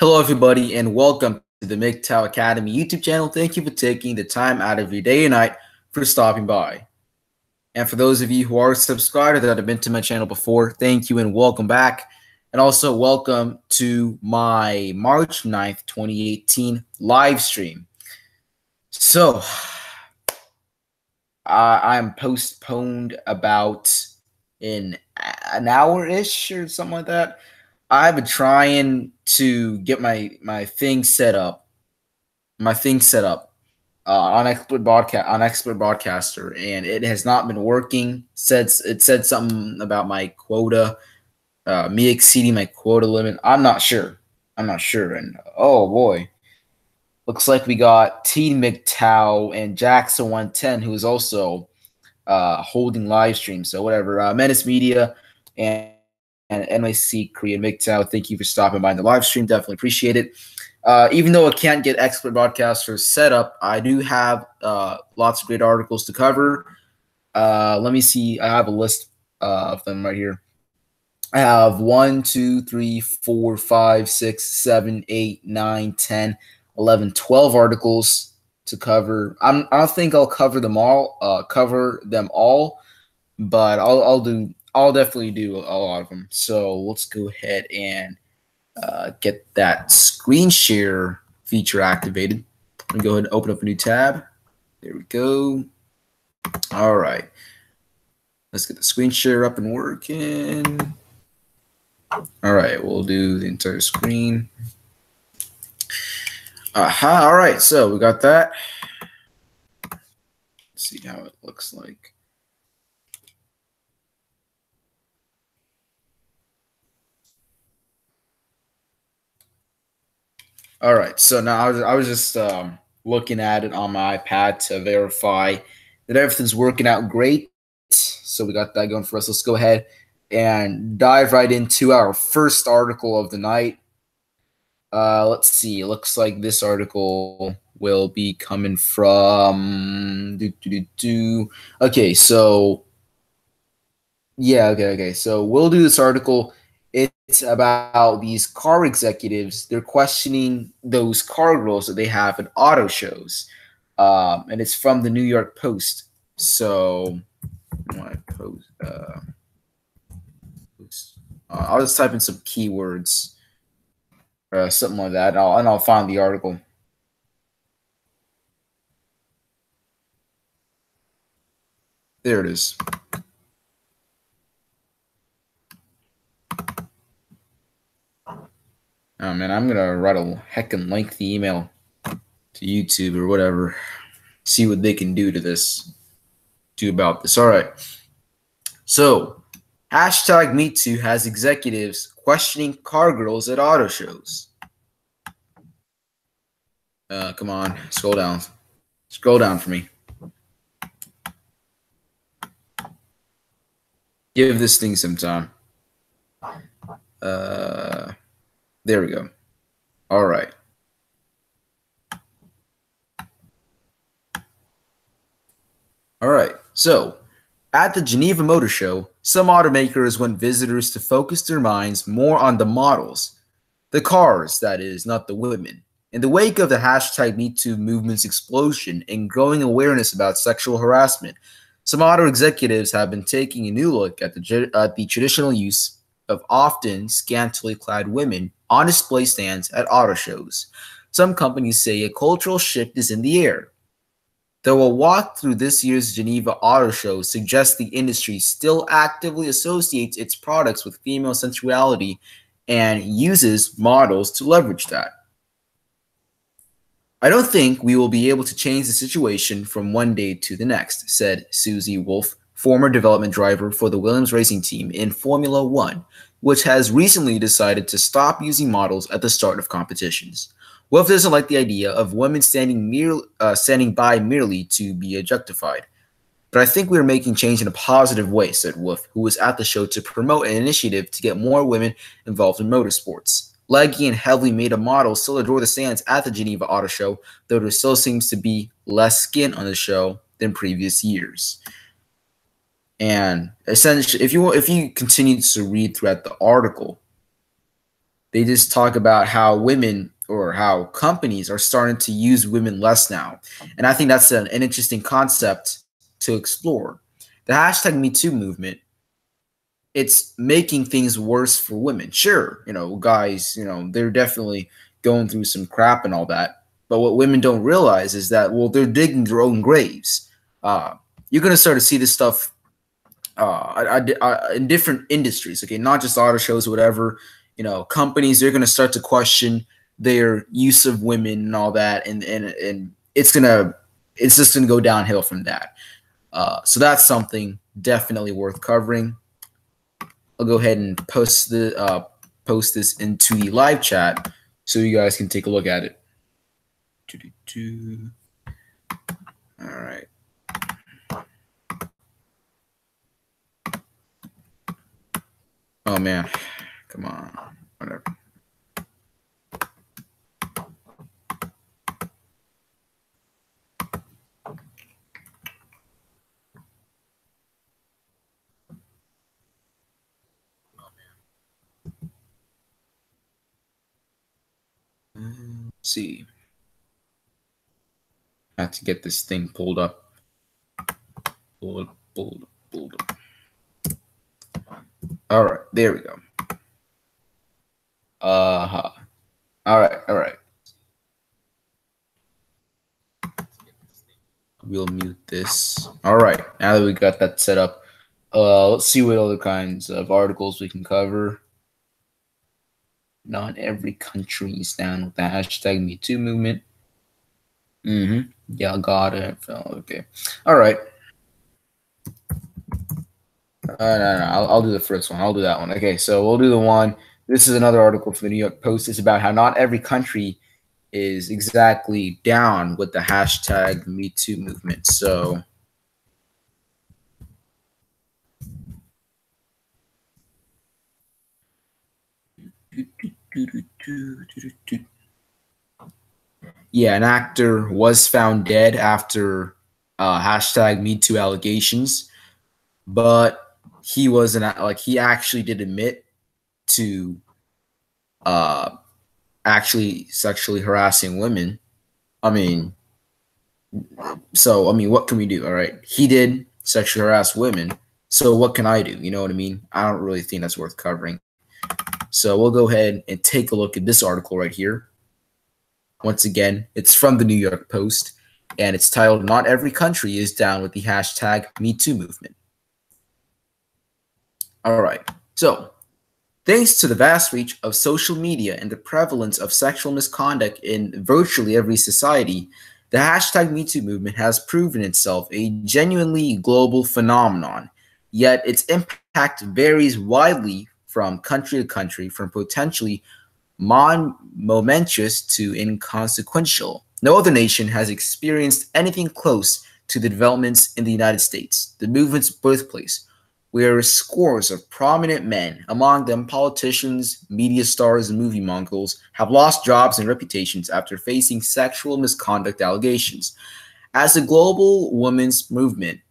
Hello, everybody, and welcome to the MGTOW Academy YouTube channel. Thank you for taking the time out of your day and night for stopping by. And for those of you who are subscribed or that have been to my channel before, thank you and welcome back. And also welcome to my March 9th, 2018 live stream. So, I'm postponed about in an hour-ish or something like that. I've been trying to get my thing set up, on Expert Broadcaster, and it has not been working. It said something about my quota, me exceeding my quota limit. I'm not sure, and oh boy, looks like we got Teen MGTOW and Jackson 110, who is also holding live stream. So whatever, Menace Media and NYC Korean MGTOW, thank you for stopping by in the live stream. Definitely appreciate it. Even though I can't get Expert Broadcaster set up, I do have lots of great articles to cover. Let me see. I have a list of them right here. I have 1, 2, 3, 4, 5, 6, 7, 8, 9, 10, 11, 12 articles to cover. I don't think I'll cover them all. But I'll definitely do a lot of them. So let's go ahead and get that screen share feature activated. Let me go ahead and open up a new tab. There we go. All right. Let's get the screen share up and working. All right, we'll do the entire screen. All right, so we got that. Let's see how it looks like. All right, so now I was just looking at it on my iPad to verify that everything's working out great. So we got that going for us. Let's go ahead and dive right into our first article of the night. Let's see. It looks like this article will be coming from Okay, so yeah, okay. So we'll do this article. It's about these car executives. They're questioning those car girls that they have at auto shows. And it's from the New York Post. So I'll just type in some keywords, something like that, and I'll find the article. There it is. Oh man, I'm gonna write a heckin' lengthy email to YouTube or whatever. See what they can do about this. All right. So, #MeToo has executives questioning car girls at auto shows. Come on, scroll down. Scroll down for me. Give this thing some time. There we go. All right. All right. So, at the Geneva Motor Show, some automakers want visitors to focus their minds more on the models, the cars, that is, not the women. In the wake of the #MeToo movement's explosion and growing awareness about sexual harassment, some auto executives have been taking a new look at the traditional use of often scantily clad women on display stands at auto shows. Some companies say a cultural shift is in the air. Though a walk through this year's Geneva Auto Show suggests the industry still actively associates its products with female sensuality and uses models to leverage that. I don't think we will be able to change the situation from one day to the next, said Susie Wolf, former development driver for the Williams racing team in Formula One, which has recently decided to stop using models at the start of competitions. Wolf doesn't like the idea of women standing by merely to be objectified. But I think we are making change in a positive way, said Wolf, who was at the show to promote an initiative to get more women involved in motorsports. Leggy and heavily made-up models still adore the stands at the Geneva Auto Show, though there still seems to be less skin on the show than previous years. And essentially, if you continue to read throughout the article, They just talk about how women or how companies are starting to use women less now. And I think that's an interesting concept to explore. The hashtag Me Too movement, it's making things worse for women. Sure, guys, they're definitely going through some crap and all that. But what women don't realize is that, well, they're digging their own graves. You're going to start to see this stuff in different industries, okay, not just auto shows or whatever. Companies, they're going to start to question their use of women and all that, and it's just gonna go downhill from that. So that's something definitely worth covering. I'll go ahead and post this into the live chat so you guys can take a look at it. All right. Oh man, come on, whatever. Let's see. I have to get this thing pulled up. Pulled up. All right, there we go. All right. We'll mute this. All right, now that we got that set up, let's see what other kinds of articles we can cover. Not every country is down with the hashtag Me Too movement. Yeah, got it. Okay. All right. No. I'll do the first one. I'll do that one. Okay, so we'll do the one. This is another article from the New York Post. It's about how not every country is exactly down with the hashtag Me Too movement. So yeah, an actor was found dead after hashtag Me Too allegations, but he wasn't he actually did admit to actually sexually harassing women. What can we do? All right, he did sexually harass women, so what can I do? You know what I mean? I don't really think that's worth covering. So we'll go ahead and take a look at this article right here. Once again, it's from the New York Post, and it's titled, "Not Every Country is Down with the Hashtag Me Too Movement." All right, so thanks to the vast reach of social media and the prevalence of sexual misconduct in virtually every society, the hashtag Me Too movement has proven itself a genuinely global phenomenon, yet its impact varies widely from country to country, from potentially momentous to inconsequential. No other nation has experienced anything close to the developments in the United States, the movement's birthplace, where scores of prominent men, among them politicians, media stars, and movie moguls, have lost jobs and reputations after facing sexual misconduct allegations. As the global women's movement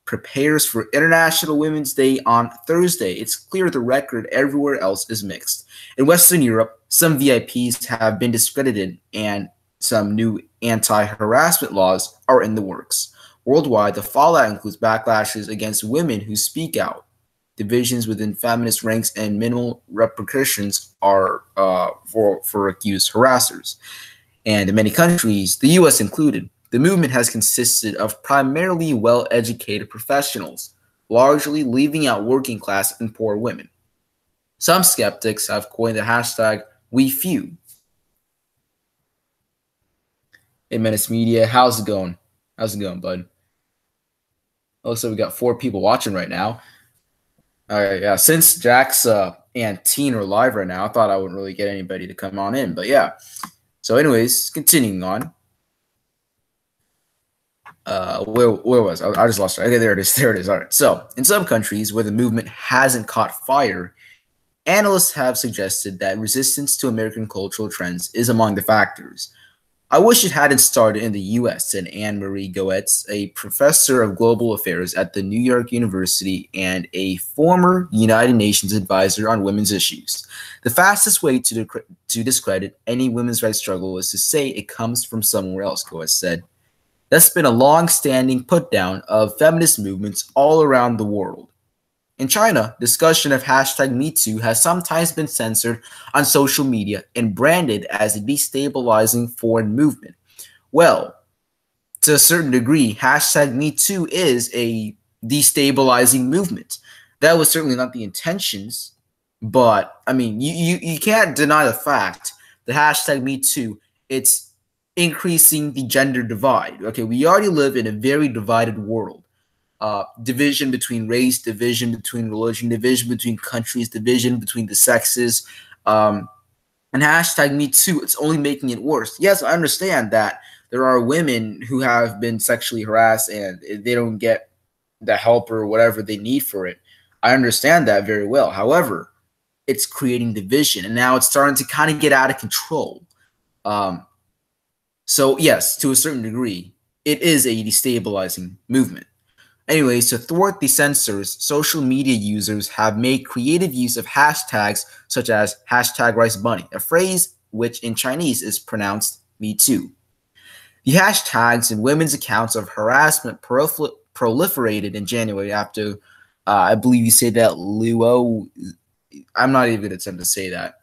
prepares for International Women's Day on Thursday, it's clear the record everywhere else is mixed. In Western Europe, some VIPs have been discredited and some new anti-harassment laws are in the works. Worldwide, the fallout includes backlashes against women who speak out, divisions within feminist ranks, and minimal repercussions are for accused harassers. And in many countries, the US included, the movement has consisted of primarily well-educated professionals, largely leaving out working class and poor women. Some skeptics have coined the hashtag #WeFew. Hey, Menace Media, how's it going? How's it going, bud? Also, we got 4 people watching right now. All right, yeah. Since Jax and Teen are live right now, I thought I wouldn't really get anybody to come on in, but yeah. So, anyways, continuing on. Where was I? I just lost it. Okay, there it is. There it is. All right. So, in some countries where the movement hasn't caught fire, analysts have suggested that resistance to American cultural trends is among the factors. I wish it hadn't started in the US, said Anne Marie Goetz, a professor of global affairs at the New York University and a former United Nations advisor on women's issues. The fastest way to discredit any women's rights struggle is to say it comes from somewhere else, Goetz said. That's been a long-standing put-down of feminist movements all around the world. In China, discussion of #MeToo has sometimes been censored on social media and branded as a destabilizing foreign movement. Well, to a certain degree, #MeToo is a destabilizing movement. That was certainly not the intentions, but I mean, you can't deny the fact that #MeToo, it's increasing the gender divide. Okay, we already live in a very divided world. Division between race, division between religion, division between countries, division between the sexes, and #MeToo, it's only making it worse. Yes, I understand that there are women who have been sexually harassed and they don't get the help or whatever they need for it. I understand that very well. However, it's creating division, and now it's starting to kind of get out of control. So yes, to a certain degree, it is a destabilizing movement. Anyways, to thwart the censors, social media users have made creative use of hashtags such as #RiceBunny, a phrase which in Chinese is pronounced "me too." The hashtags in women's accounts of harassment proliferated in January after, I believe you say that, Luo. I'm not even going to attempt to say that.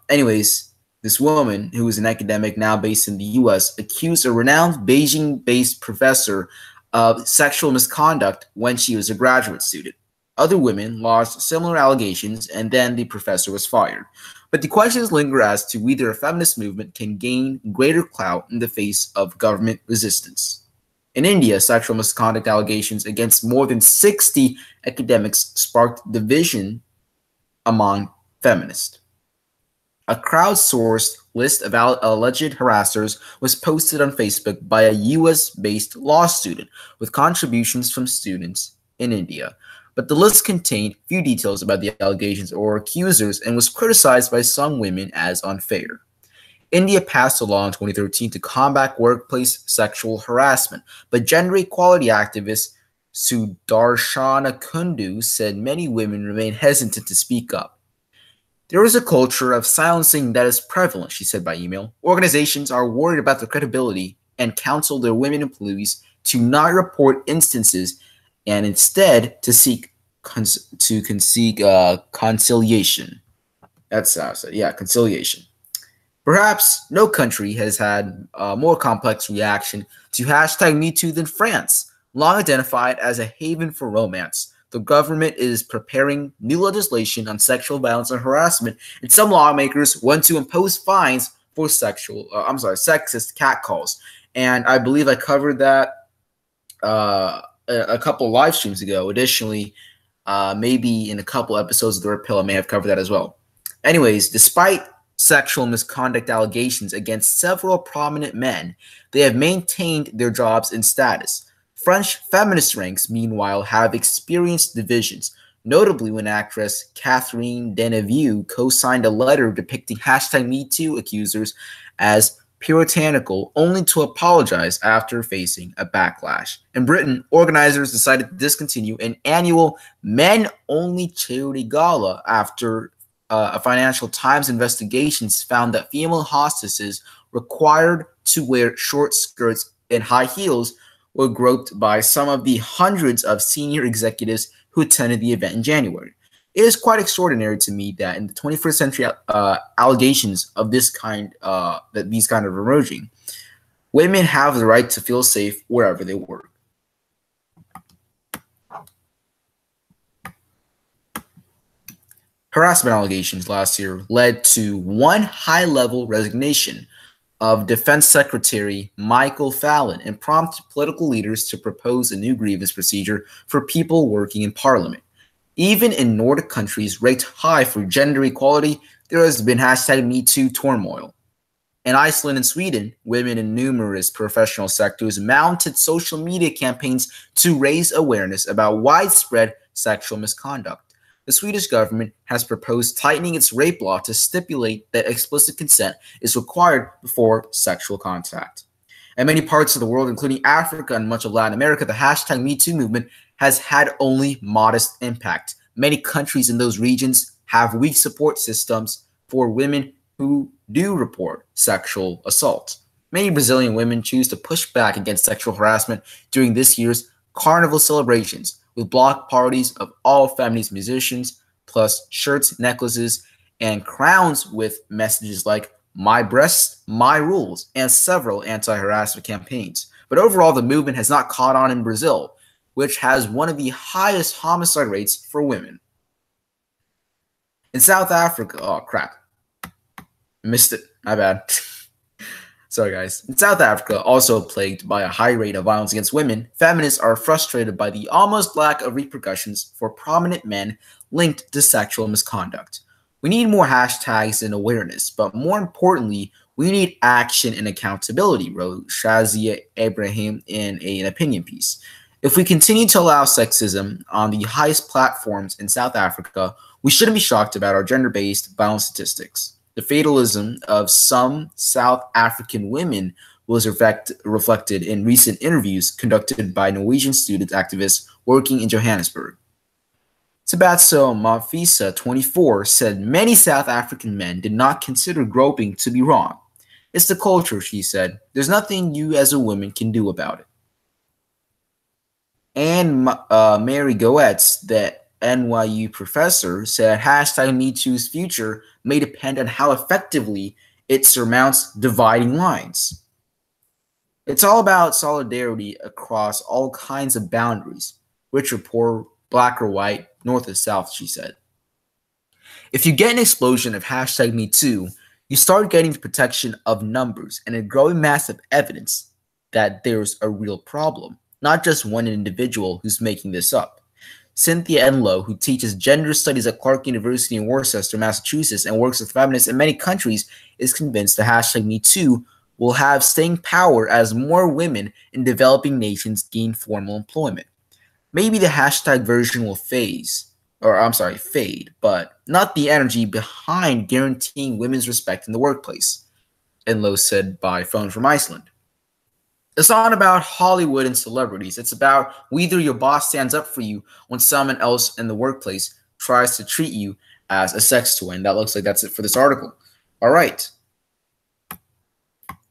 Anyways, this woman, who is an academic now based in the US, accused a renowned Beijing-based professor of sexual misconduct when she was a graduate student. Other women lodged similar allegations, and then the professor was fired. But the questions linger as to whether a feminist movement can gain greater clout in the face of government resistance. In India, sexual misconduct allegations against more than 60 academics sparked division among feminists. A crowdsourced list of alleged harassers was posted on Facebook by a US-based law student with contributions from students in India. But the list contained few details about the allegations or accusers and was criticized by some women as unfair. India passed a law in 2013 to combat workplace sexual harassment, but gender equality activist Sudarshana Kundu said many women remain hesitant to speak up. There is a culture of silencing that is prevalent, she said by email. Organizations are worried about their credibility and counsel their women employees to not report instances and instead to seek conciliation. That's conciliation. Perhaps no country has had a more complex reaction to #MeToo than France, long identified as a haven for romance. The government is preparing new legislation on sexual violence and harassment, and some lawmakers want to impose fines for sexist catcalls. And I believe I covered that a couple live streams ago. Additionally, maybe in a couple episodes of The Red Pill, I may have covered that as well. Anyways, despite sexual misconduct allegations against several prominent men, they have maintained their jobs and status. French feminist ranks, meanwhile, have experienced divisions, notably when actress Catherine Deneuve co-signed a letter depicting #MeToo accusers as puritanical, only to apologize after facing a backlash. In Britain, organizers decided to discontinue an annual men-only charity gala after a Financial Times investigation found that female hostesses required to wear short skirts and high heels were groped by some of the hundreds of senior executives who attended the event in January. It is quite extraordinary to me that in the 21st century, allegations of this kind, are emerging. Women have the right to feel safe wherever they work. Harassment allegations last year led to one high-level resignation of Defense Secretary Michael Fallon and prompted political leaders to propose a new grievance procedure for people working in Parliament. Even in Nordic countries ranked high for gender equality, there has been #MeToo turmoil. In Iceland and Sweden, women in numerous professional sectors mounted social media campaigns to raise awareness about widespread sexual misconduct. the Swedish government has proposed tightening its rape law to stipulate that explicit consent is required before sexual contact. In many parts of the world, including Africa and much of Latin America, the hashtag MeToo movement has had only modest impact. Many countries in those regions have weak support systems for women who do report sexual assault. Many Brazilian women choose to push back against sexual harassment during this year's carnival celebrations, with block parties of all feminist musicians, plus shirts, necklaces, and crowns with messages like "My breasts, my rules," and several anti-harassment campaigns. But overall, the movement has not caught on in Brazil, which has one of the highest homicide rates for women. In South Africa, oh crap, missed it, my bad. Sorry, guys. In South Africa, also plagued by a high rate of violence against women, feminists are frustrated by the almost lack of repercussions for prominent men linked to sexual misconduct. We need more hashtags and awareness, but more importantly, we need action and accountability, wrote Shazia Ibrahim in an opinion piece. If we continue to allow sexism on the highest platforms in South Africa, we shouldn't be shocked about our gender-based violence statistics. The fatalism of some South African women was reflected in recent interviews conducted by Norwegian student activists working in Johannesburg. Sabatso Mafisa, 24, said many South African men did not consider groping to be wrong. It's the culture, she said. There's nothing you as a woman can do about it. And Mary Goetz, the NYU professor, said hashtag MeToo's future may depend on how effectively it surmounts dividing lines. It's all about solidarity across all kinds of boundaries, rich or poor, black or white, north or south, she said. If you get an explosion of hashtag MeToo, you start getting the protection of numbers and a growing mass of evidence that there's a real problem, not just one individual who's making this up. Cynthia Enlow, who teaches gender studies at Clark University in Worcester, Massachusetts, and works with feminists in many countries, is convinced the hashtag MeToo will have staying power as more women in developing nations gain formal employment. Maybe the hashtag version will fade, but not the energy behind guaranteeing women's respect in the workplace, Enlow said by phone from Iceland. It's not about Hollywood and celebrities. It's about whether your boss stands up for you when someone else in the workplace tries to treat you as a sex toy. And that looks like that's it for this article. All right.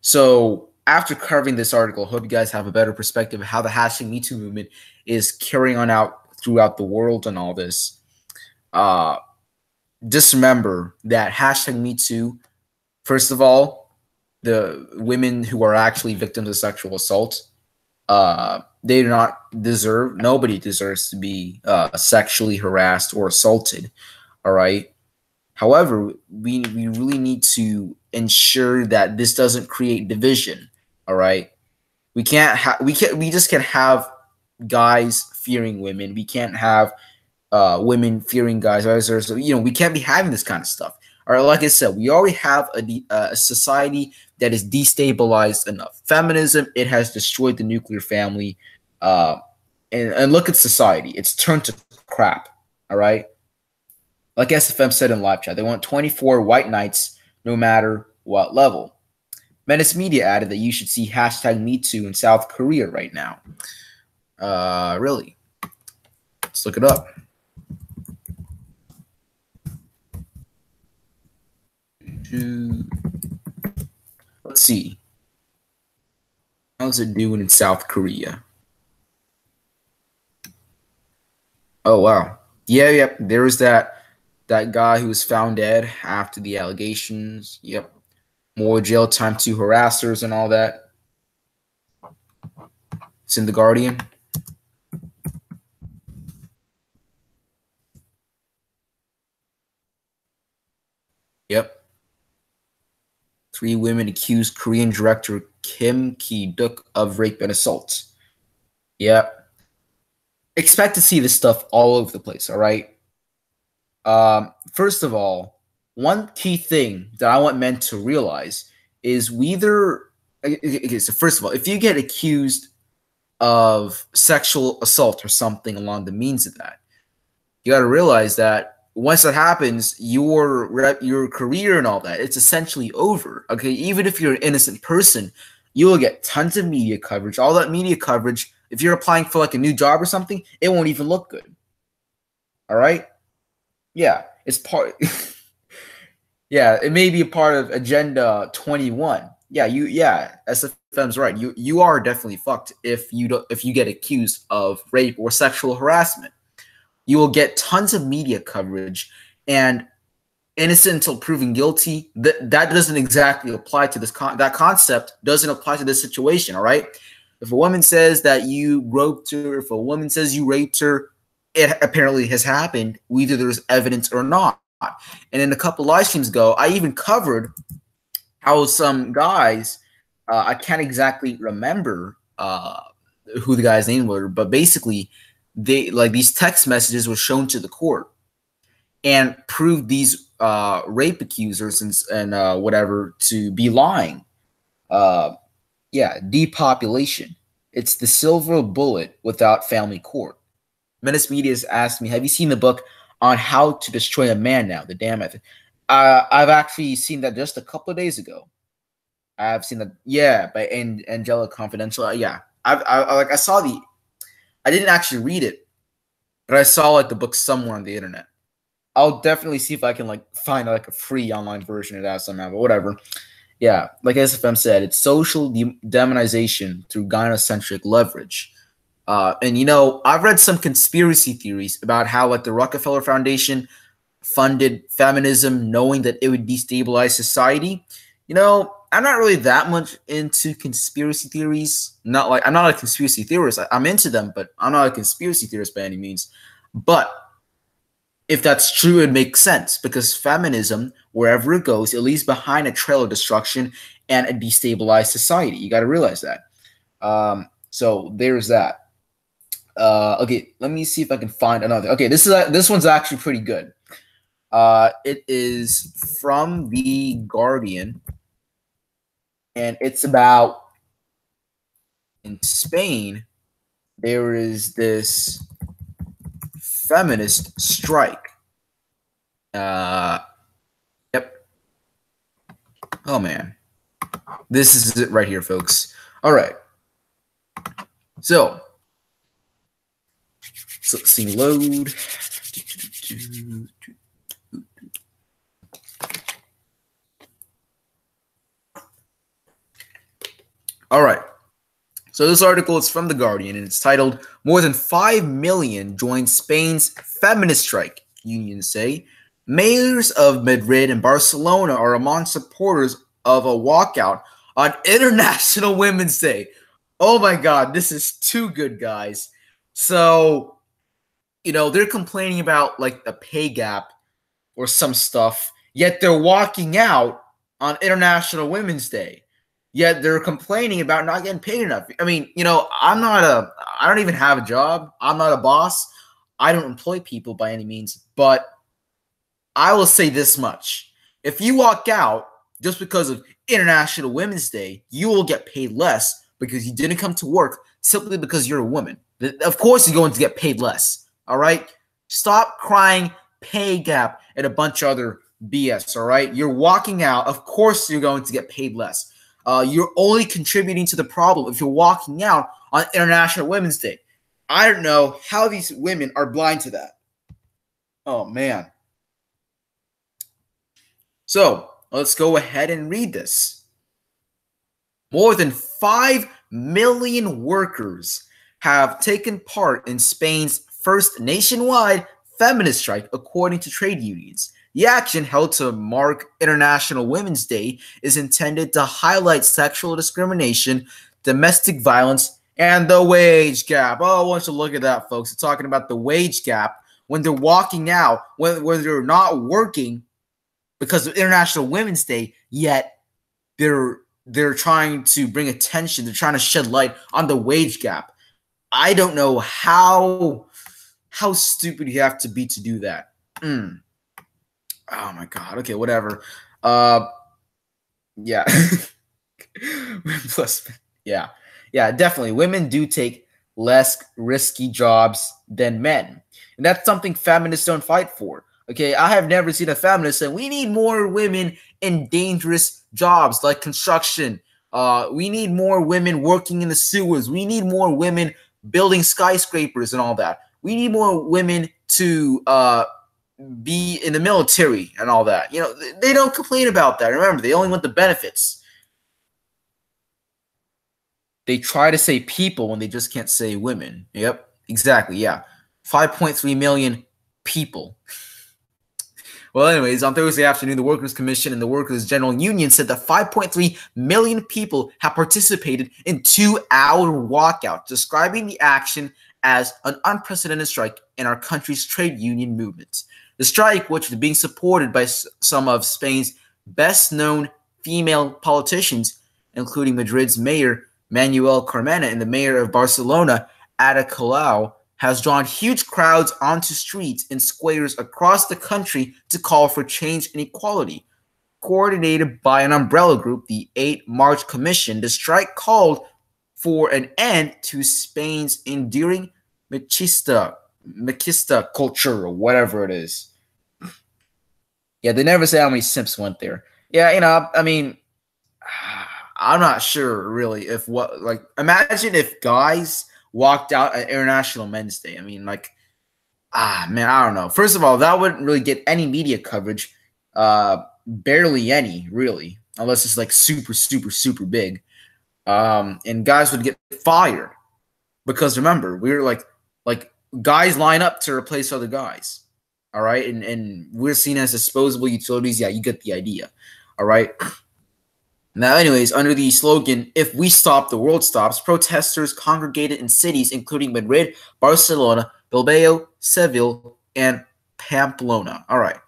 So after covering this article, I hope you guys have a better perspective of how the hashtag MeToo movement is carrying on out throughout the world and all this. Just remember that hashtag MeToo, first of all, the women who are actually victims of sexual assault, they do not deserve, nobody deserves to be sexually harassed or assaulted, all right? However, we really need to ensure that this doesn't create division, all right? We just can't have guys fearing women. We can't have women fearing guys. We can't be having this kind of stuff. All right, like I said, we already have a society that is destabilized enough. Feminism, it has destroyed the nuclear family. And look at society. It's turned to crap, all right? Like SFM said in live chat, they want 24 white knights no matter what level. Menace Media added that you should see hashtag MeToo in South Korea right now. Really? Let's look it up. Let's see. How's it doing in South Korea? Oh, wow. Yeah, there was that guy who was found dead after the allegations. Yep. More jail time to harassers and all that. It's in The Guardian. Yep. 3 women accused Korean director Kim Ki-duk of rape and assault. Yep. Expect to see this stuff all over the place, all right? First of all, one key thing that I want men to realize is so first of all, if you get accused of sexual assault or something along the means of that, you got to realize that once that happens, your career and all that, it's essentially over. Okay, even if you're an innocent person, you will get tons of media coverage. All that media coverage, if you're applying for like a new job or something, it won't even look good. All right? Yeah, it's part. Yeah, it may be a part of Agenda 21. Yeah, SFM's right. You are definitely fucked if you get accused of rape or sexual harassment. You will get tons of media coverage, and innocent until proven guilty. That doesn't exactly apply to this. That concept doesn't apply to this situation. All right. If a woman says that you groped her, if a woman says you raped her, it apparently has happened, whether there's evidence or not. And in a couple live streams ago, I even covered how some guys, I can't exactly remember who the guy's name were, but basically, these text messages were shown to the court and proved these rape accusers and whatever to be lying. Yeah, depopulation. It's the silver bullet without family court. Menace Media has asked me, have you seen the book on how to destroy a man now, the damn method? I've actually seen that just a couple of days ago. I've seen that, yeah, by Angela Confidential. Yeah, I saw I didn't actually read it, but I saw like the book somewhere on the internet. I'll definitely see if I can like find like a free online version of that somehow, but whatever. Yeah, like SFM said, it's social demonization through gynocentric leverage. And, you know, I've read some conspiracy theories about how, like, the Rockefeller Foundation funded feminism knowing that it would destabilize society. You know, I'm not really that much into conspiracy theories. I'm not a conspiracy theorist. I'm into them, but I'm not a conspiracy theorist by any means. But if that's true, it makes sense because feminism, wherever it goes, it leaves behind a trail of destruction and a destabilized society. You got to realize that. So there's that. Okay, let me see if I can find another. Okay, this one's actually pretty good. It is from The Guardian, and it's about in Spain. There is this feminist strike. Yep. Oh man, this is it right here, folks. All right. So let's see, load. All right. So this article is from The Guardian, and it's titled, "More than 5 million join Spain's feminist strike," unions say. Mayors of Madrid and Barcelona are among supporters of a walkout on International Women's Day. Oh my God, this is too good, guys. So, you know, they're complaining about like the pay gap or some stuff, yet they're walking out on International Women's Day. Yet they're complaining about not getting paid enough. I mean, you know, I don't even have a job. I'm not a boss. I don't employ people by any means, but I will say this much. If you walk out just because of International Women's Day, you will get paid less because you didn't come to work simply because you're a woman. Of course, you're going to get paid less. All right? Stop crying pay gap and a bunch of other BS. All right? You're walking out. Of course, you're going to get paid less. You're only contributing to the problem if you're walking out on International Women's Day. I don't know how these women are blind to that. Oh, man. So let's go ahead and read this. More than 5 million workers have taken part in Spain's first nationwide feminist strike, according to trade unions. The action, held to mark International Women's Day, is intended to highlight sexual discrimination, domestic violence, and the wage gap. Oh, I want you to look at that, folks. They're talking about the wage gap when they're walking out, when they're not working because of International Women's Day, yet they're trying to bring attention. They're trying to shed light on the wage gap. I don't know how stupid you have to be to do that. Oh my God. Okay, whatever. Yeah. Plus, yeah, definitely. Women do take less risky jobs than men. And that's something feminists don't fight for. Okay, I have never seen a feminist say we need more women in dangerous jobs like construction. We need more women working in the sewers. We need more women building skyscrapers and all that. We need more women to be in the military and all that. You know, they don't complain about that. Remember, they only want the benefits. They try to say people when they just can't say women. Yep, exactly. Yeah, 5.3 million people. Well, anyways, on Thursday afternoon, the Workers' Commission and the Workers' General Union said that 5.3 million people have participated in 2-hour walkout, describing the action as an unprecedented strike in our country's trade union movement. The strike, which was being supported by some of Spain's best-known female politicians, including Madrid's mayor Manuel Carmena and the mayor of Barcelona, Ada Colau, has drawn huge crowds onto streets and squares across the country to call for change and equality. Coordinated by an umbrella group, the 8 March Commission, the strike called for an end to Spain's enduring machista culture, or whatever it is. Yeah, they never say how many simps went there. Yeah, you know, I mean, I'm not sure really if what, like, imagine if guys walked out at International Men's Day. I mean, like, man, I don't know. First of all, that wouldn't really get any media coverage. Barely any, really, unless it's like super, super, super big. And guys would get fired because remember, we were like guys line up to replace other guys. All right, and we're seen as disposable utilities. Yeah, you get the idea. All right. Now, anyways, under the slogan, "If we stop, the world stops," protesters congregated in cities including Madrid, Barcelona, Bilbao, Seville, and Pamplona. All right.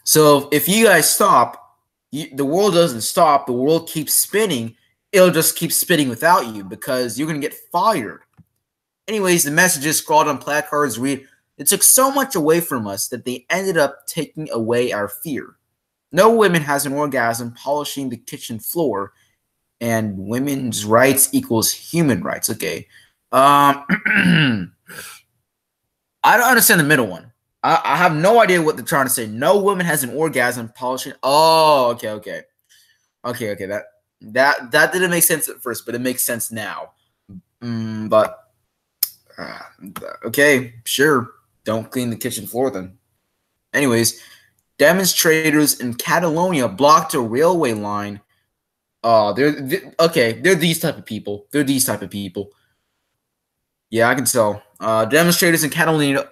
So if you guys stop, the world doesn't stop. The world keeps spinning. It'll just keep spinning without you because you're going to get fired. Anyways, the messages scrawled on placards read, "It took so much away from us that they ended up taking away our fear. No woman has an orgasm polishing the kitchen floor, and women's rights equals human rights." Okay. I don't understand the middle one. I have no idea what they're trying to say. No woman has an orgasm polishing. Oh, okay. That didn't make sense at first, but it makes sense now. Okay, sure. Don't clean the kitchen floor then. Anyways, demonstrators in Catalonia blocked a railway line. They're these type of people. Yeah, I can tell. Demonstrators in Catalonia,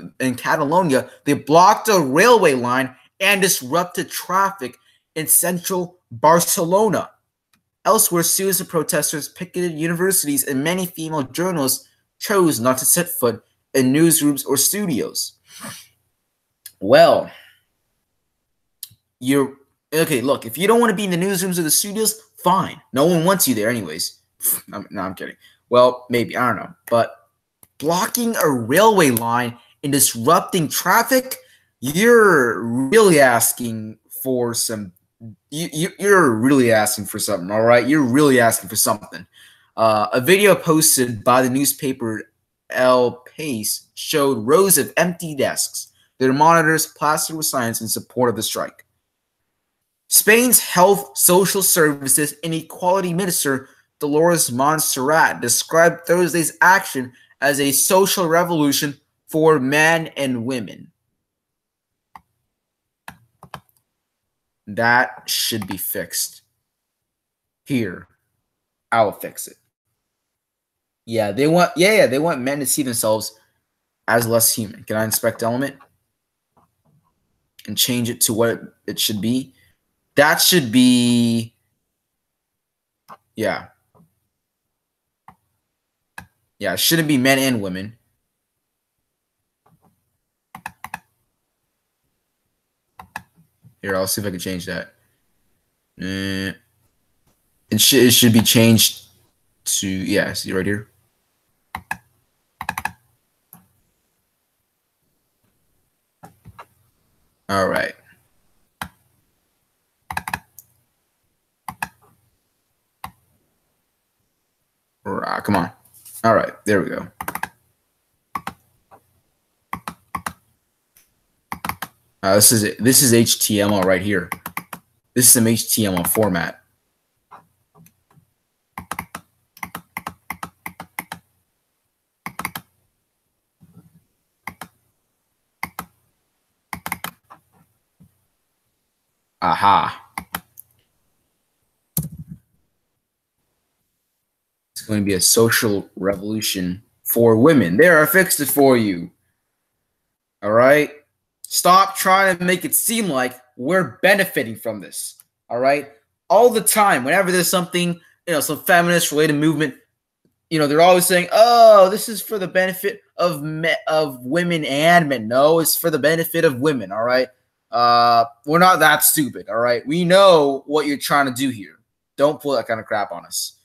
they blocked a railway line and disrupted traffic in central Barcelona. Elsewhere, students and protesters picketed universities, and many female journalists chose not to set foot in newsrooms or studios. Well, okay, look, if you don't want to be in the newsrooms or the studios, fine. No one wants you there anyways. No, I'm kidding. Well, maybe, I don't know. But blocking a railway line and disrupting traffic, you're really asking for some. You're really asking for something, all right? You're really asking for something. A video posted by the newspaper El País showed rows of empty desks, their monitors plastered with signs in support of the strike. Spain's Health, Social Services, and Equality Minister Dolores Montserrat described Thursday's action as a social revolution for men and women. That should be fixed. Here, I'll fix it. Yeah, they want men to see themselves as less human. Can I inspect element and change it to what it should be? That should be, yeah. Yeah, it shouldn't be men and women. Here, I'll see if I can change that. It should be changed to, yeah, see right here. All right. Come on. All right, there we go. This is HTML right here. This is some HTML format. Aha. It's going to be a social revolution for women. There, I fixed it for you. All right? Stop trying to make it seem like we're benefiting from this. All right? All the time, whenever there's something, some feminist related movement, they're always saying, "Oh, this is for the benefit of women and men." No, it's for the benefit of women. All right? We're not that stupid. All right? We know what you're trying to do here. Don't pull that kind of crap on us.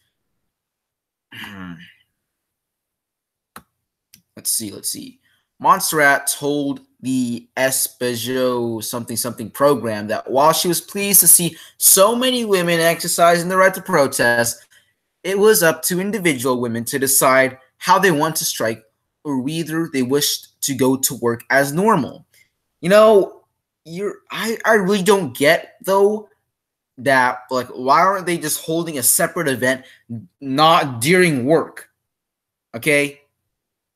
Let's see. Montserrat told the Espejo something program that while she was pleased to see so many women exercising the right to protest, it was up to individual women to decide how they want to strike or whether they wished to go to work as normal. I really don't get, though, that, like, why aren't they just holding a separate event not during work? Okay?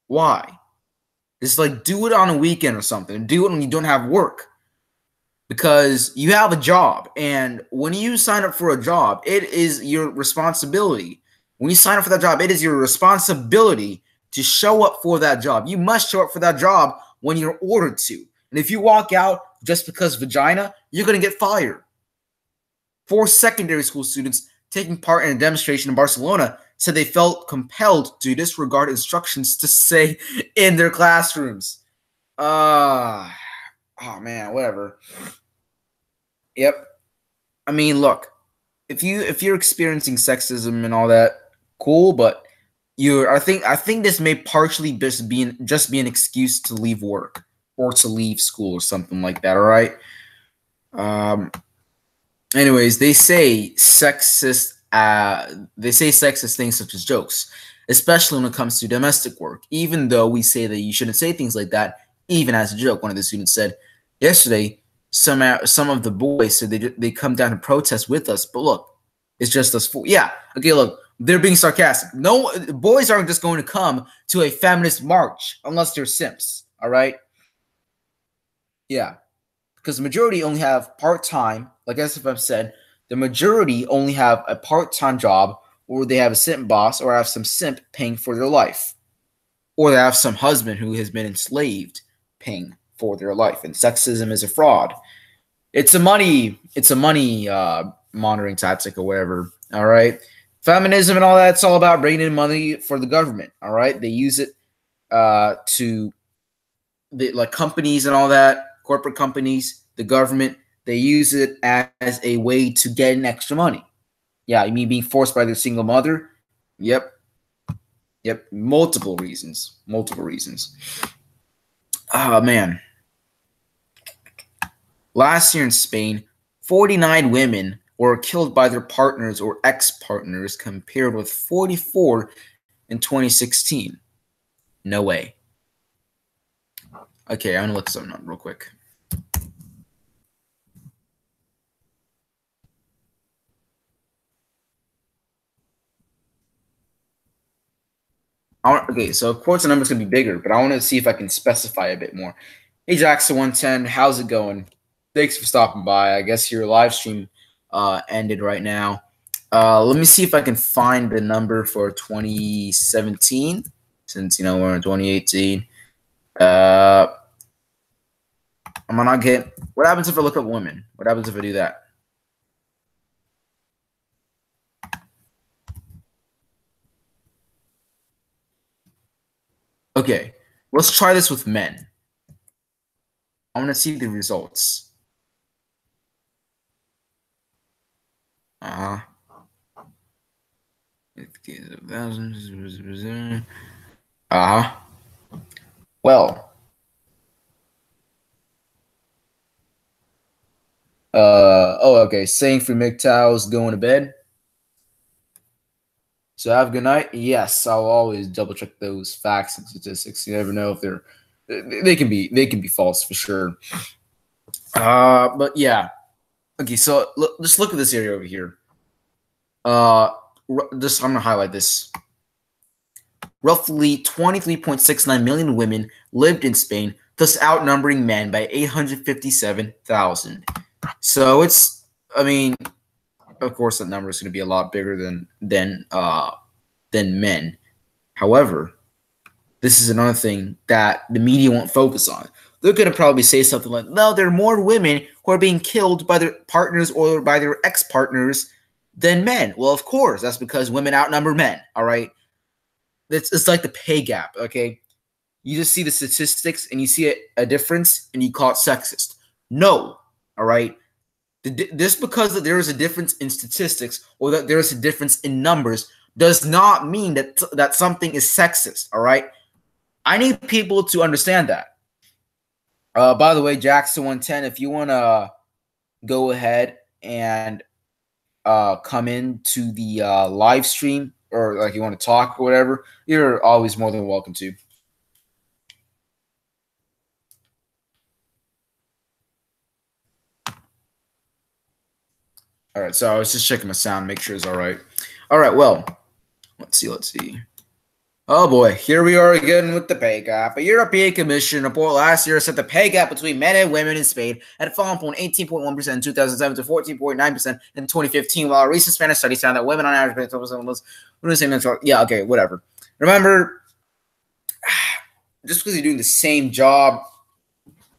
Why? Just, like, do it on a weekend or something. Do it when you don't have work. Because you have a job. And when you sign up for a job, it is your responsibility. When you sign up for that job, it is your responsibility to show up for that job. You must show up for that job when you're ordered to. And if you walk out just because vagina, you're going to get fired. 4 secondary school students taking part in a demonstration in Barcelona said they felt compelled to disregard instructions to say in their classrooms. Oh man, whatever. Yep. I mean, look, if you're experiencing sexism and all that, cool, but I think this may partially just be an excuse to leave work or to leave school or something like that, all right? Anyways, they say sexist things such as jokes, especially when it comes to domestic work, even though we say that you shouldn't say things like that, even as a joke. One of the students said yesterday, some of the boys said they come down to protest with us, but look, it's just us four. Yeah, okay, look, they're being sarcastic. No, boys aren't just going to come to a feminist march unless they're simps, all right? Yeah. Because the majority only have part-time, like as if I've said, the majority only have a part-time job, or they have a simp boss, or have some simp paying for their life, or they have some husband who has been enslaved paying for their life. And sexism is a fraud. It's a money monitoring tactic or whatever. All right, feminism and all that, it's all about bringing in money for the government. All right, they use it like companies and all that. Corporate companies, the government, they use it as a way to get in extra money. Yeah, you mean being forced by their single mother? Yep. Multiple reasons. Oh, man. Last year in Spain, 49 women were killed by their partners or ex-partners, compared with 44 in 2016. No way. Okay, I'm going to look something up real quick. Okay, so of course the number's going to be bigger, but I want to see if I can specify a bit more. Hey, Jackson110, how's it going? Thanks for stopping by. I guess your live stream ended right now. Let me see if I can find the number for 2017, since, we're in 2018. I'm not getting. What happens if I look up women? What happens if I do that? Okay, let's try this with men. I want to see the results. Well. Okay. Saying for MGTOW's going to bed. So have a good night. Yes, I'll always double check those facts and statistics. You never know if they can be false for sure. But yeah. Okay, so just look at this area over here. Just I'm gonna highlight this. Roughly 23.69 million women lived in Spain, thus outnumbering men by 857,000. So it's, I mean, of course, that number is going to be a lot bigger than men. However, this is another thing that the media won't focus on. They're going to probably say something like, "No, there are more women who are being killed by their partners or by their ex-partners than men." Well, of course, that's because women outnumber men. All right, it's like the pay gap. Okay, you just see the statistics and you see a difference and you call it sexist. No, all right. Just because that there is a difference in statistics or that there is a difference in numbers does not mean that something is sexist. All right, I need people to understand that. By the way, Jackson 110, if you want to go ahead and come into the live stream or like you want to talk or whatever, you're always more than welcome to. All right, so I was just checking my sound, make sure it's all right. All right, well, let's see. Oh boy, here we are again with the pay gap. A European Commission report last year said the pay gap between men and women in Spain had fallen from 18.1% in 2007 to 14.9% in 2015, while a recent Spanish study found that women on average yeah, okay, whatever. Remember, just because you're doing the same job,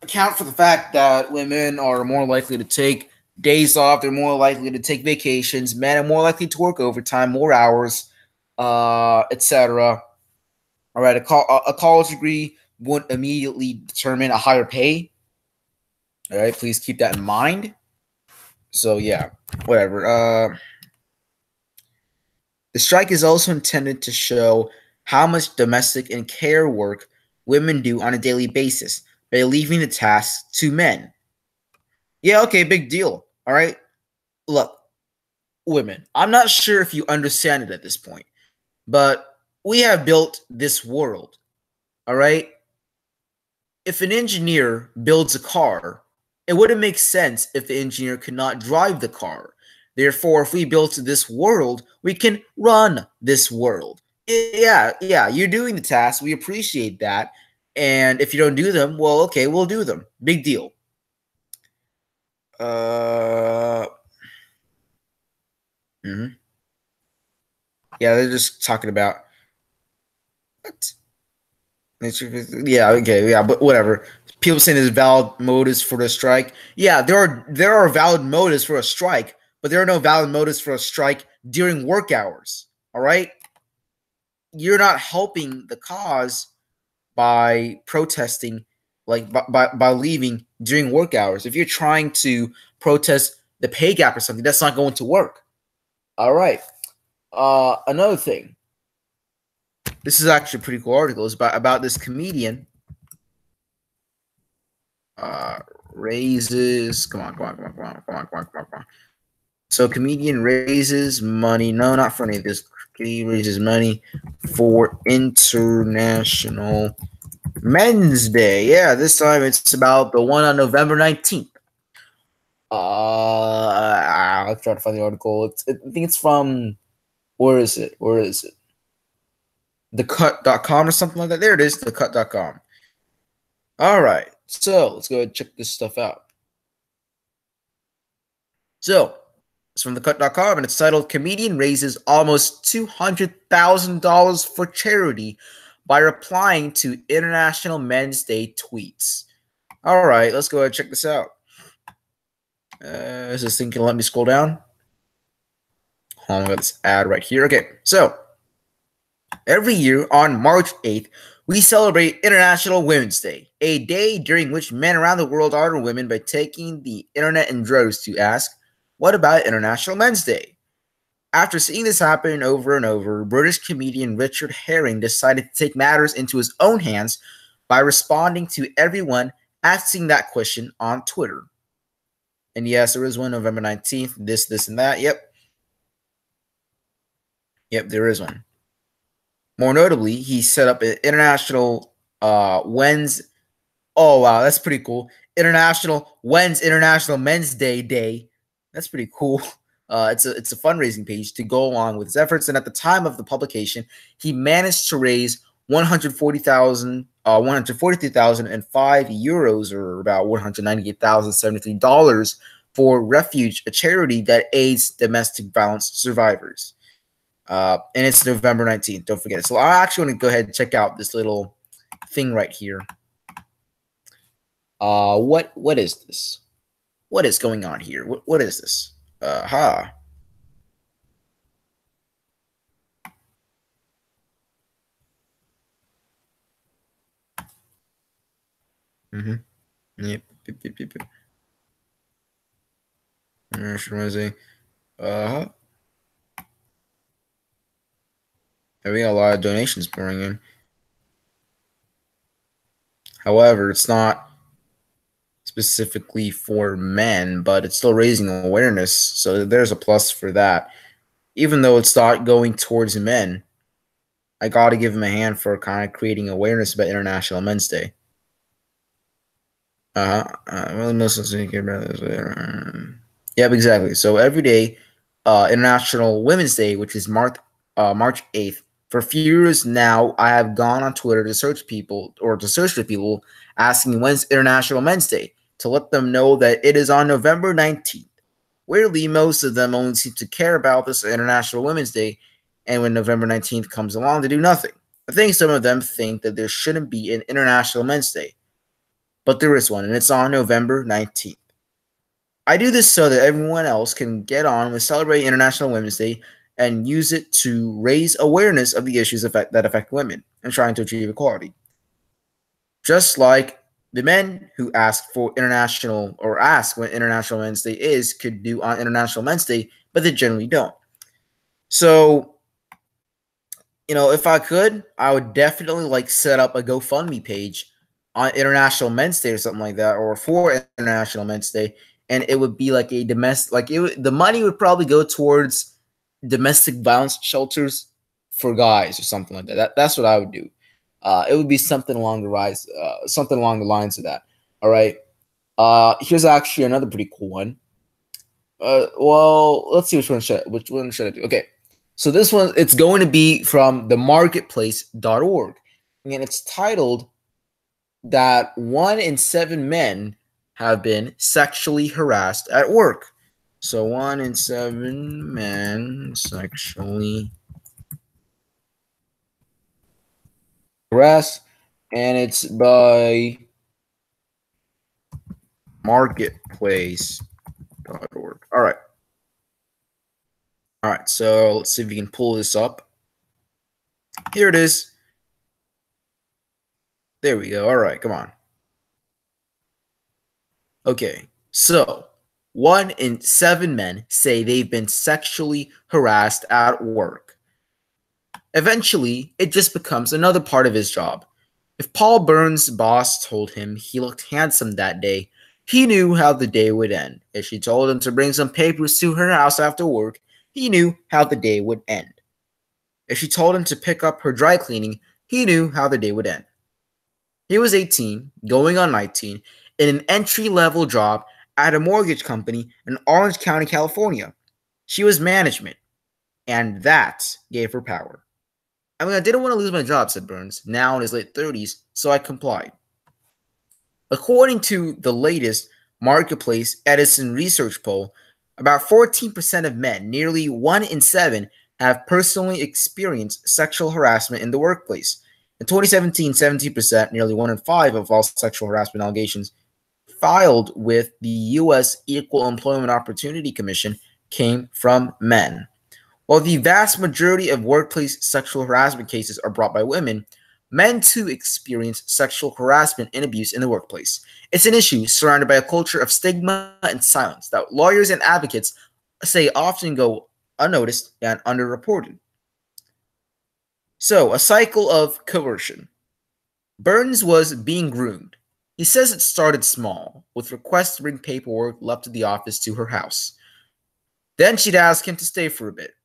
account for the fact that women are more likely to take days off, they're more likely to take vacations, men are more likely to work overtime, more hours, etc. All right, a college degree wouldn't immediately determine a higher pay. All right, please keep that in mind. So yeah, whatever. The strike is also intended to show how much domestic and care work women do on a daily basis by leaving the tasks to men. Yeah, okay, big deal. All right. Look, women, I'm not sure if you understand it at this point, but we have built this world. All right. If an engineer builds a car, it wouldn't make sense if the engineer could not drive the car. Therefore, if we built this world, we can run this world. Yeah, you're doing the tasks. We appreciate that. And if you don't do them, well, okay, we'll do them. Big deal. Mm-hmm. Yeah, they're just talking about what? Yeah, okay, yeah, but whatever. People saying there's valid motives for the strike. Yeah, there are valid motives for a strike, but there are no valid motives for a strike during work hours. All right, you're not helping the cause by protesting, like by leaving during work hours. If you're trying to protest the pay gap or something, that's not going to work. All right. Another thing. This is actually a pretty cool article. It's about this comedian. Raises. Come on. So comedian raises money. No, not for any of this. He raises money for International Men's Day. Yeah, this time it's about the one on November 19th. I'll try to find the article. I think it's from, where is it? Thecut.com or something like that. There it is, thecut.com. All right, so let's go ahead and check this stuff out. So it's from thecut.com and it's titled "Comedian Raises Almost $200,000 for Charity by Replying to International Men's Day Tweets." All right, let's go ahead and check this out. Is this thing can let me scroll down? Hold on, I got this ad right here. Okay, so every year on March 8th, we celebrate International Women's Day, a day during which men around the world honor women by taking the internet in droves to ask, what about International Men's Day? After seeing this happen over and over, British comedian Richard Herring decided to take matters into his own hands by responding to everyone asking that question on Twitter. And yes, there is one November 19th, this, and that. Yep, there is one. More notably, he set up an international Wednesday. Oh, wow, that's pretty cool. When's International Men's Day. That's pretty cool. It's a fundraising page to go along with his efforts. And at the time of the publication, he managed to raise 143,005 euros, or about $198,073 for Refuge, a charity that aids domestic violence survivors. And it's November 19th. Don't forget it. So I actually want to go ahead and check out this little thing right here. What is this? What is going on here? What is this? Mm-hmm. Yep. We got a lot of donations pouring in. However, it's not specifically for men, but it's still raising awareness. So there's a plus for that. Even though it's not going towards men, I got to give him a hand for kind of creating awareness about International Men's Day. Really, Muslims care about this. Yep, exactly. So every day, International Women's Day, which is March 8th. For a few years now, I have gone on Twitter to search for people asking when's International Men's Day, to let them know that it is on November 19th. Weirdly, most of them only seem to care about this International Women's Day, and when November 19th comes along, they do nothing. I think some of them think that there shouldn't be an International Men's Day, but there is one, and it's on November 19th. I do this so that everyone else can get on with celebrating International Women's Day and use it to raise awareness of the issues that affect women and trying to achieve equality. Just like the men who ask when International Men's Day is could do on International Men's Day, but they generally don't. So, if I could, I would definitely set up a GoFundMe page on International Men's Day or something like that, or for International Men's Day, and it would be like a domestic, the money would probably go towards domestic violence shelters for guys or something like that. That's what I would do. It would be something along the lines of that. All right. Here's actually another pretty cool one. Well, let's see which one should I do. Okay. So this one, it's going to be from the marketplace.org. And it's titled that 1 in 7 men have been sexually harassed at work. So 1 in 7 men sexually harassed, and it's by marketplace.org. All right. So let's see if we can pull this up. Here it is. There we go. All right, come on. Okay, so 1 in 7 men say they've been sexually harassed at work. Eventually, it just becomes another part of his job. If Paul Burns' boss told him he looked handsome that day, he knew how the day would end. If she told him to bring some papers to her house after work, he knew how the day would end. If she told him to pick up her dry cleaning, he knew how the day would end. He was 18, going on 19, in an entry-level job at a mortgage company in Orange County, California. She was management, and that gave her power. I didn't want to lose my job, said Burns, now in his late 30s, so I complied. According to the latest Marketplace Edison research poll, about 14% of men, nearly 1 in 7, have personally experienced sexual harassment in the workplace. In 2017, 17%, nearly 1 in 5 of all sexual harassment allegations filed with the U.S. Equal Employment Opportunity Commission came from men. While the vast majority of workplace sexual harassment cases are brought by women, men too experience sexual harassment and abuse in the workplace. It's an issue surrounded by a culture of stigma and silence that lawyers and advocates say often go unnoticed and underreported. So, a cycle of coercion. Burns was being groomed. He says it started small, with requests to bring paperwork left to the office to her house. Then she'd ask him to stay for a bit.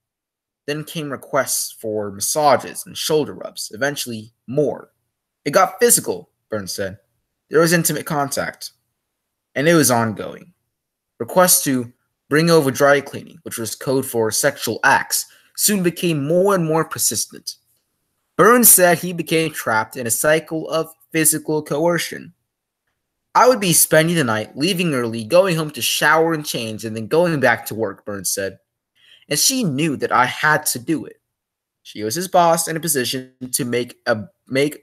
Then came requests for massages and shoulder rubs, eventually more. It got physical, Burns said. There was intimate contact. and it was ongoing. Requests to bring over dry cleaning, which was code for sexual acts, soon became more and more persistent. Burns said he became trapped in a cycle of physical coercion. I would be spending the night, leaving early, going home to shower and change, and then going back to work, Burns said. And she knew that I had to do it. She was his boss in a position to make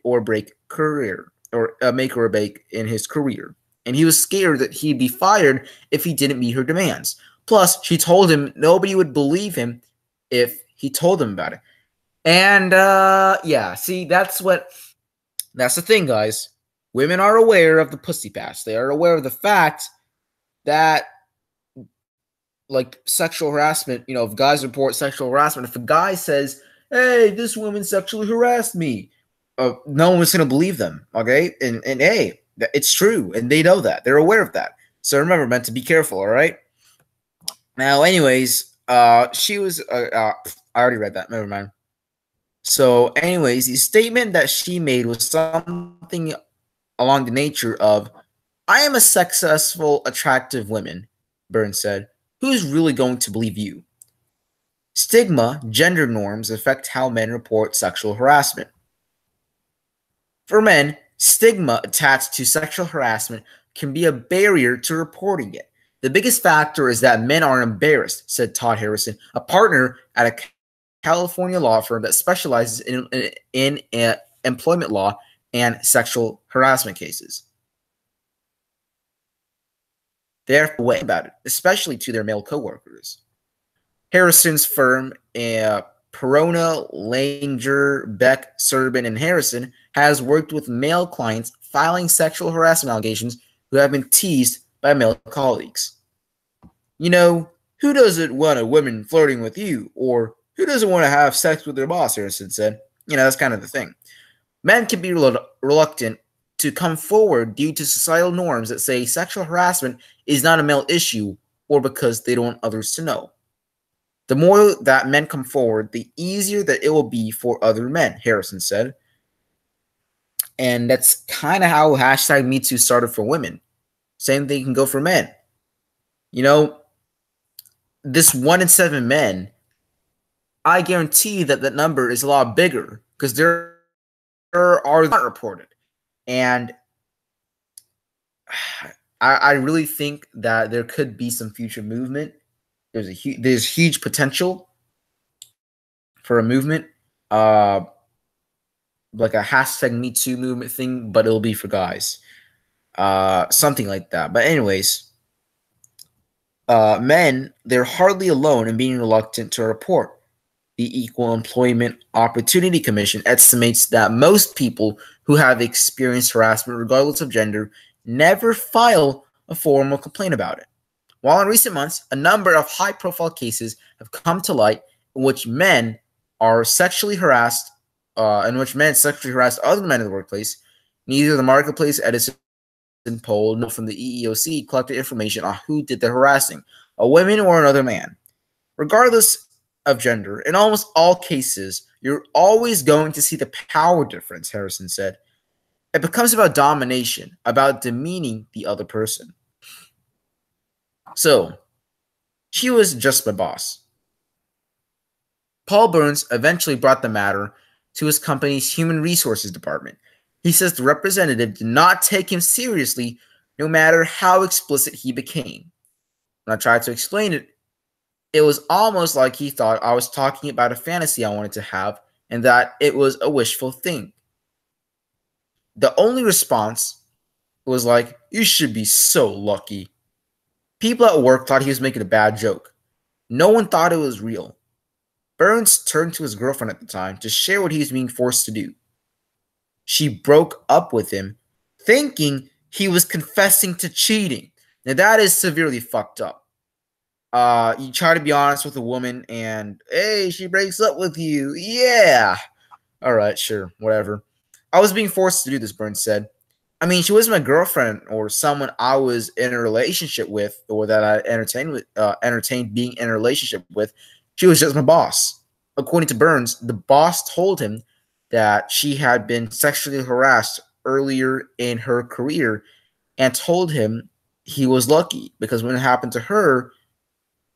or break in his career. And he was scared that he'd be fired if he didn't meet her demands. Plus, she told him nobody would believe him if he told them about it. And yeah, see, that's the thing, guys. Women are aware of the pussy pass. They are aware of the fact that, like, sexual harassment, if guys report sexual harassment, if a guy says, hey, this woman sexually harassed me, no one's going to believe them, okay? And hey, it's true, and they know that. They're aware of that. So remember, men, to be careful, all right? Now, anyways, she was, I already read that. Never mind. So, anyways, the statement that she made was something along the nature of, I am a successful, attractive woman, Burns said. Who's really going to believe you? Stigma, gender norms affect how men report sexual harassment. For men, stigma attached to sexual harassment can be a barrier to reporting it. The biggest factor is that men are embarrassed, said Todd Harrison, a partner at a California law firm that specializes in employment law and sexual harassment cases. They're aware about it, especially to their male coworkers. Harrison's firm, Perona, Langer, Beck, Serbin, and Harrison, has worked with male clients filing sexual harassment allegations who have been teased by male colleagues. Who doesn't want a woman flirting with you? Or who doesn't want to have sex with their boss, Harrison said. That's kind of the thing. Men can be reluctant to come forward due to societal norms that say sexual harassment is not a male issue or because they don't want others to know. The more that men come forward, the easier that it will be for other men, Harrison said. And that's kind of how hashtag MeToo started for women. Same thing can go for men. This 1 in 7 men, I guarantee that that number is a lot bigger because there are not reported. And I really think that there could be some future movement. There's huge potential for a movement, like a hashtag MeToo movement thing, but it'll be for guys, something like that. But anyways, men, they're hardly alone in being reluctant to report. The Equal Employment Opportunity Commission estimates that most people who have experienced harassment, regardless of gender, never file a formal complaint about it. While in recent months, a number of high-profile cases have come to light in which men are sexually harassed, other men in the workplace, neither the Marketplace Edison poll nor from the EEOC collected information on who did the harassing, a woman or another man. Regardless of gender, in almost all cases, you're always going to see the power difference, Harrison said. It becomes about domination, about demeaning the other person. So, she was just my boss. Paul Burns eventually brought the matter to his company's human resources department. He says the representative did not take him seriously, no matter how explicit he became. When I tried to explain it, it was almost like he thought I was talking about a fantasy I wanted to have and that it was a wishful thing. The only response was like, you should be so lucky. People at work thought he was making a bad joke. No one thought it was real. Burns turned to his girlfriend at the time to share what he was being forced to do. She broke up with him, thinking he was confessing to cheating. Now that is severely fucked up. You try to be honest with a woman and, hey, she breaks up with you. Yeah. All right, sure, whatever. I was being forced to do this, Burns said. I mean, she wasn't my girlfriend or someone I was in a relationship with or that I entertained being in a relationship with. She was just my boss. According to Burns, the boss told him that she had been sexually harassed earlier in her career and told him he was lucky because when it happened to her,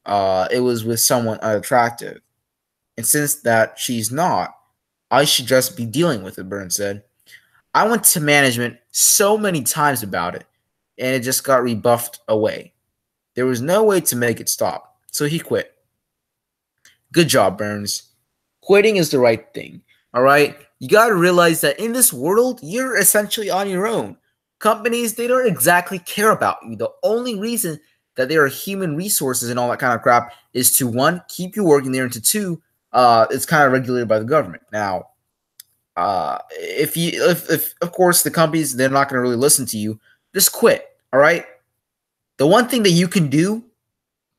it was with someone unattractive. And since that she's not, I should just be dealing with it, Burns said. I went to management so many times about it, and it just got rebuffed away. There was no way to make it stop, so he quit. Good job, Burns. Quitting is the right thing, all right? You got to realize that in this world, you're essentially on your own. Companies, they don't exactly care about you. The only reason that there are human resources and all that kind of crap is to, one, keep you working there, and to two, it's kind of regulated by the government. Now, if of course the companies, they're not going to really listen to you, just quit, all right? The one thing that you can do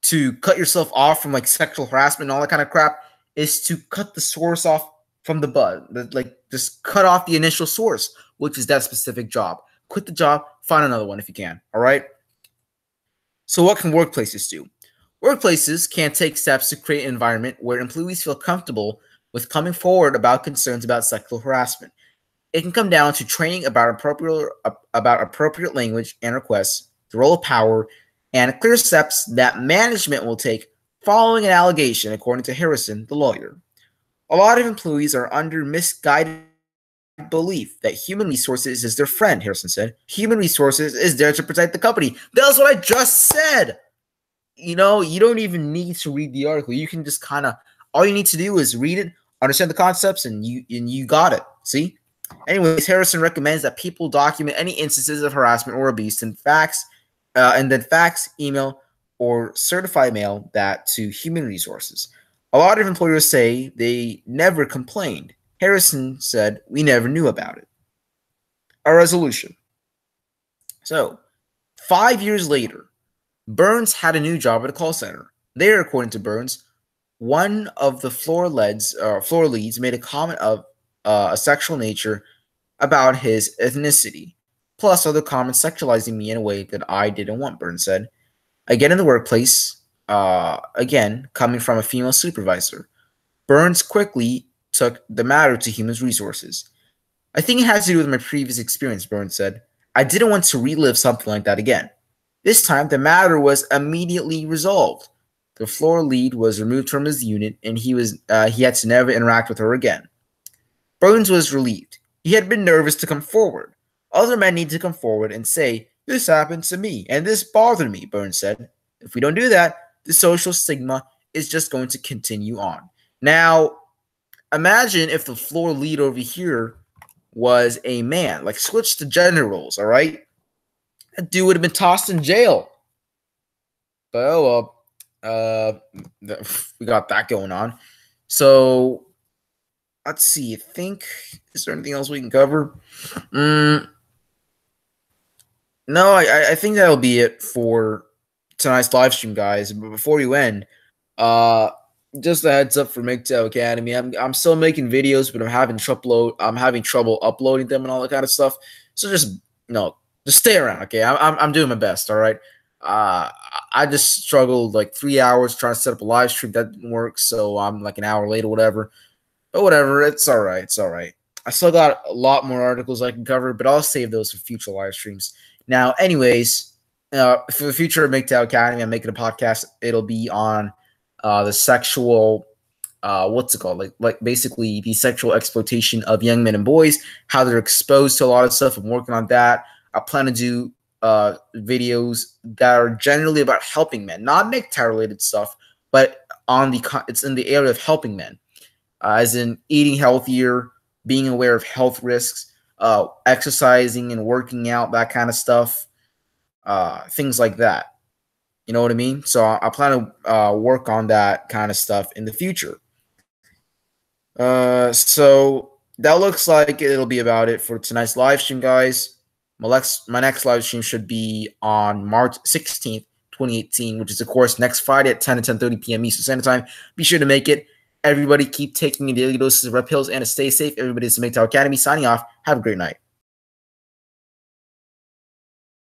to cut yourself off from like sexual harassment and all that kind of crap is to cut the source off from the bud. Like just cut off the initial source, which is that specific job. Quit the job, find another one if you can, all right? So what can workplaces do? Workplaces can take steps to create an environment where employees feel comfortable with coming forward about concerns about sexual harassment. It can come down to training about appropriate language and requests, the role of power, and clear steps that management will take following an allegation, according to Harrison, the lawyer. A lot of employees are under misguided belief that human resources is their friend, Harrison said. Human resources is there to protect the company. That's what I just said. You know, you don't even need to read the article. You can just kind of, all you need to do is read it, understand the concepts, and you got it. See? Anyways, Harrison recommends that people document any instances of harassment or abuse and then fax, email, or certified mail that to human resources. A lot of employers say they never complained. Harrison said, we never knew about it. A resolution. So, 5 years later, Burns had a new job at a call center. There, according to Burns, one of the floor leads made a comment of a sexual nature about his ethnicity, plus other comments sexualizing me in a way that I didn't want, Burns said. Again in the workplace, again coming from a female supervisor, Burns quickly took the matter to human resources. I think it has to do with my previous experience, Burns said. I didn't want to relive something like that again. This time, the matter was immediately resolved. The floor lead was removed from his unit, and he had to never interact with her again. Burns was relieved. He had been nervous to come forward. Other men need to come forward and say, this happened to me, and this bothered me, Burns said. If we don't do that, the social stigma is just going to continue on. Now, imagine if the floor lead over here was a man. Like, switch the gender roles, all right? That dude would have been tossed in jail. But, oh well. We got that going on. So, let's see. I think, is there anything else we can cover? No, I think that'll be it for tonight's live stream, guys. But before you end, just a heads up for MGTOW Academy. I'm still making videos, but I'm having trouble uploading them and all that kind of stuff. So just just stay around, okay? I'm doing my best, all right? I just struggled like 3 hours trying to set up a live stream. That didn't work, so I'm like an hour late or whatever. But whatever, it's all right. It's all right. I still got a lot more articles I can cover, but I'll save those for future live streams. Now, anyways, for the future of MGTOW Academy, I'm making a podcast. It'll be on the sexual, what's it called? Like basically the sexual exploitation of young men and boys, how they're exposed to a lot of stuff. I'm working on that. I plan to do videos that are generally about helping men, not MGTOW related stuff, but it's in the area of helping men, as in eating healthier, being aware of health risks, exercising and working out, that kind of stuff, things like that. You know what I mean? So I plan to work on that kind of stuff in the future. So that looks like it'll be about it for tonight's live stream, guys. My next live stream should be on March 16th, 2018, which is, of course, next Friday at 10 to 10:30 p.m. Eastern Standard Time. Be sure to make it. Everybody keep taking daily doses of red pills and to stay safe. Everybody, it's the MGTOW Academy signing off. Have a great night.